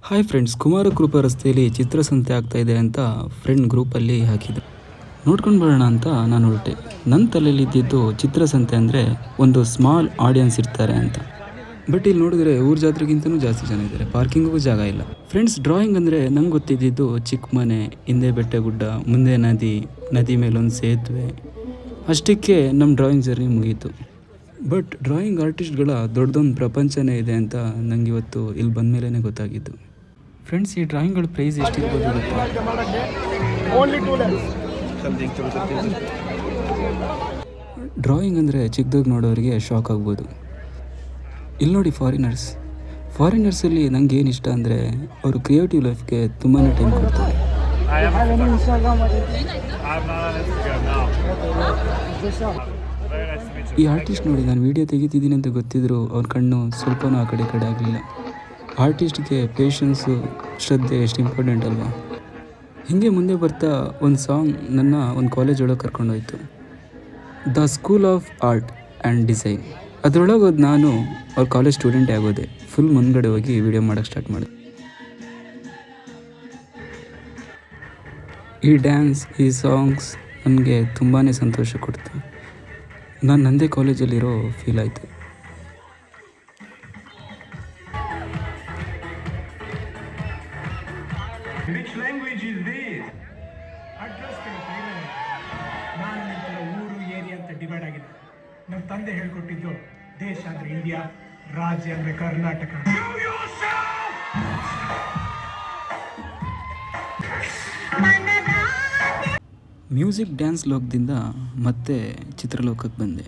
Hi friends, Kumara Krupa ರಸ್ತೆಯಲ್ಲಿ ಚಿತ್ರಸಂತೆ ಆಗ್ತಾ ಇದೆ ಅಂತ ಫ್ರೆಂಡ್ ಗ್ರೂಪಲ್ಲಿ ಹಾಕಿದ್ರು. ನೋಡ್ಕೊಂಡು ಬರೋಣ ಅಂತ ನಾನು ಹೊರಟೆ. ನನ್ನ ತಲೆಯಲ್ಲಿ ಇದ್ದಿದ್ದು ಚಿತ್ರಸಂತೆ ಅಂದರೆ ಒಂದು ಸ್ಮಾಲ್ ಆಡಿಯನ್ಸ್ ಇರ್ತಾರೆ ಅಂತ. ಬಟ್ ಇಲ್ಲಿ ನೋಡಿದ್ರೆ ಊರ ಜಾತ್ರೆಗಿಂತನೂ ಜಾಸ್ತಿ ಜನ ಇದ್ದಾರೆ, ಪಾರ್ಕಿಂಗಿಗೂ ಜಾಗ ಇಲ್ಲ. ಫ್ರೆಂಡ್ಸ್, ಡ್ರಾಯಿಂಗ್ ಅಂದರೆ ನಂಗೆ ಗೊತ್ತಿದ್ದಿದ್ದು ಚಿಕ್ಕ ಮನೆ, ಹಿಂದೆ ಬೆಟ್ಟ ಗುಡ್ಡ, ಮುಂದೆ ನದಿ ಮೇಲೊಂದು ಸೇತುವೆ, ಅಷ್ಟಕ್ಕೆ ನಮ್ಮ ಡ್ರಾಯಿಂಗ್ ಜರ್ನಿ ಮುಗೀತು. ಬಟ್ ಡ್ರಾಯಿಂಗ್ ಆರ್ಟಿಸ್ಟ್ಗಳ ದೊಡ್ಡದೊಂದು ಪ್ರಪಂಚನೇ ಇದೆ ಅಂತ ನಂಗೆ ಇವತ್ತು ಇಲ್ಲಿ ಬಂದ ಮೇಲೇ ಗೊತ್ತಾಗಿದ್ದು. ಫ್ರೆಂಡ್ಸ್, ಈ ಡ್ರಾಯಿಂಗ್ಗಳ ಪ್ರೈಸ್ ಎಷ್ಟಿರ್ಬೋದು ಗೊತ್ತಾ? ಡ್ರಾಯಿಂಗ್ ಅಂದರೆ ಚಿಕ್ಕದಾಗಿ ನೋಡೋರಿಗೆ ಶಾಕ್ ಆಗ್ಬೋದು. ಇಲ್ಲಿ ನೋಡಿ, ಫಾರಿನರ್ಸಲ್ಲಿ ನಂಗೆ ಏನು ಇಷ್ಟ ಅಂದರೆ ಅವರು ಕ್ರಿಯೇಟಿವ್ ಲೈಫ್ಗೆ ತುಂಬಾ ಟೈಮ್ ಕೊಡ್ತಾರೆ. ಈ ಆರ್ಟಿಸ್ಟ್ ನೋಡಿ, ನಾನು ವಿಡಿಯೋ ತೆಗಿತಿದ್ದೀನಿ ಅಂತ ಗೊತ್ತಿದ್ರು ಅವ್ರ ಕಣ್ಣು ಸ್ವಲ್ಪನೂ ಆ ಕಡೆ ಆಗಲಿಲ್ಲ. ಆರ್ಟಿಸ್ಟ್ಗೆ ಪೇಷನ್ಸು, ಶ್ರದ್ಧೆ ಎಷ್ಟು ಇಂಪಾರ್ಟೆಂಟ್ ಅಲ್ವಾ? ಹೀಗೆ ಮುಂದೆ ಬರ್ತಾ ಒಂದು ಸಾಂಗ್ ನನ್ನ ಒಂದು ಕಾಲೇಜ್ ಒಳಗೆ ಕರ್ಕೊಂಡೋಯ್ತು, the school of art and design. ಅದರೊಳಗೆ ನಾನು ಅವ್ರ ಕಾಲೇಜ್ ಸ್ಟೂಡೆಂಟೇ ಆಗೋದೆ. ಫುಲ್ ಮುಂದ್ಗಡೆ ಹೋಗಿ ವಿಡಿಯೋ ಮಾಡೋಕ್ಕೆ ಸ್ಟಾರ್ಟ್ ಮಾಡಿದೆ. ಈ ಡ್ಯಾನ್ಸ್, ಈ ಸಾಂಗ್ಸ್ ನನಗೆ ತುಂಬಾ ಸಂತೋಷ ಕೊಡ್ತು. ನಾನು ನಂದೇ ಕಾಲೇಜಲ್ಲಿರೋ ಫೀಲ್ ಆಯಿತು. Which language is this? Address ನಾನು ನಿಂತೆಲ್ಲ ಊರು ಏರಿಯಾ ಅಂತ ಡಿವೈಡ್ ಆಗಿದೆ. ನಮ್ಮ ತಂದೆ ಹೇಳ್ಕೊಟ್ಟಿದ್ದು ದೇಶ ಅಂದರೆ ಇಂಡಿಯಾ, ರಾಜ್ಯ ಅಂದರೆ ಕರ್ನಾಟಕ. ಮ್ಯೂಸಿಕ್ ಡ್ಯಾನ್ಸ್ ಲೋಕದಿಂದ ಮತ್ತೆ ಚಿತ್ರಲೋಕಕ್ಕೆ ಬಂದೆ.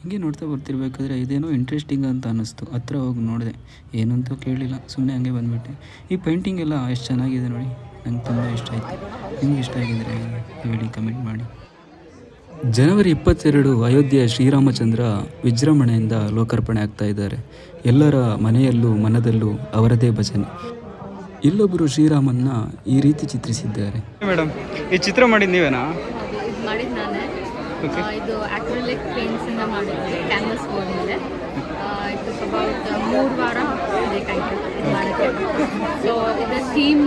ಹಿಂಗೆ ನೋಡ್ತಾ ಬರ್ತಿರ್ಬೇಕಾದ್ರೆ ಇದೇನೋ ಇಂಟ್ರೆಸ್ಟಿಂಗ್ ಅಂತ ಅನ್ನಿಸ್ತು. ಹತ್ರ ಹೋಗಿ ನೋಡಿದೆ, ಏನಂತೂ ಕೇಳಲಿಲ್ಲ, ಸುಮ್ಮನೆ ಹಂಗೆ ಬಂದುಬಿಟ್ಟೆ. ಈ ಪೇಂಟಿಂಗ್ ಎಲ್ಲ ಎಷ್ಟು ಚೆನ್ನಾಗಿದೆ ನೋಡಿ, ನಂಗೆ ತುಂಬ ಇಷ್ಟ ಆಯಿತು. ನಿಮ್ಗೆ ಇಷ್ಟ ಆಗಿದ್ರೆ ಹೇಳಿ, ಕಮೆಂಟ್ ಮಾಡಿ. ಜನವರಿ 22 ಅಯೋಧ್ಯೆಯ ಶ್ರೀರಾಮಚಂದ್ರ ವಿಜೃಂಭಣೆಯಿಂದ ಲೋಕಾರ್ಪಣೆ ಆಗ್ತಾ ಇದ್ದಾರೆ. ಎಲ್ಲರ ಮನೆಯಲ್ಲೂ ಮನದಲ್ಲೂ ಅವರದೇ ಭಜನೆ. ಇಲ್ಲೊಬ್ಬರು ಶ್ರೀರಾಮನ್ನ ಈ ರೀತಿ ಚಿತ್ರಿಸಿದ್ದಾರೆ. ಮೇಡಮ್, ಈ ಚಿತ್ರ ಮಾಡಿದ್ದು ನೀವೇನಾ? ಮಾಡಿದ್ದು ನಾನೇ. ಇದು ಅಕ್ರಿಲಿಕ್ ಪೇಂಟ್ಸಿಂದ ಮಾಡಿದ್ವಿ, ಕ್ಯಾನ್ವಸ್ ಬೋರ್ಡ್ ಮೇಲೆ. ಇಟ್ ಇಸ್ ಅಬೌಟ್ 3 ವಾರ ಬೇಕಾಯಿತು ಮಾಡೋಕ್ಕೆ. ಸೊ ಇದರ ಥೀಮ್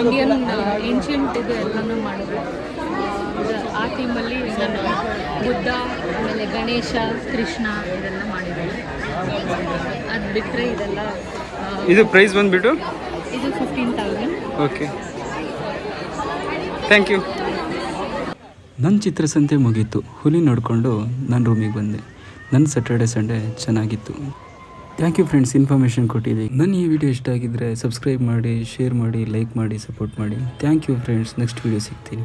ಇಂಡಿಯನ್ ಏನ್ಷಿಯಂಟ್ ಇದು ಎಲ್ಲನೂ ಮಾಡಿದ್ವಿ. ಆ ಥೀಮಲ್ಲಿ ನಾನು ಬುದ್ಧ, ಆಮೇಲೆ ಗಣೇಶ, ಕೃಷ್ಣ ಇದೆಲ್ಲ ಮಾಡಿದ್ವಿ. ಅದು ಬಿಟ್ಟರೆ ಇದೆಲ್ಲ. ಇದು ಪ್ರೈಸ್ ಬಂದುಬಿಟ್ಟು ಇದು 15,000. Okay, thank you. ನನ್ನ ಚಿತ್ರಸಂತೆ ಮುಗೀತು. ಹುಲಿ ನೋಡಿಕೊಂಡು ನಾನು ರೂಮಿಗೆ ಬಂದೆ. ನನ್ನ ಸ್ಯಾಟರ್ಡೆ ಸಂಡೇ ಚೆನ್ನಾಗಿತ್ತು. ಥ್ಯಾಂಕ್ ಯು ಫ್ರೆಂಡ್ಸ್, ಇನ್ಫಾರ್ಮೇಷನ್ ಕೊಟ್ಟಿದ್ದೀವಿ. ನನ್ನ ಈ ವಿಡಿಯೋ ಇಷ್ಟ ಆಗಿದ್ದರೆ ಸಬ್ಸ್ಕ್ರೈಬ್ ಮಾಡಿ, ಶೇರ್ ಮಾಡಿ, ಲೈಕ್ ಮಾಡಿ, ಸಪೋರ್ಟ್ ಮಾಡಿ. Thank you friends. Next video ಸಿಗ್ತೀನಿ.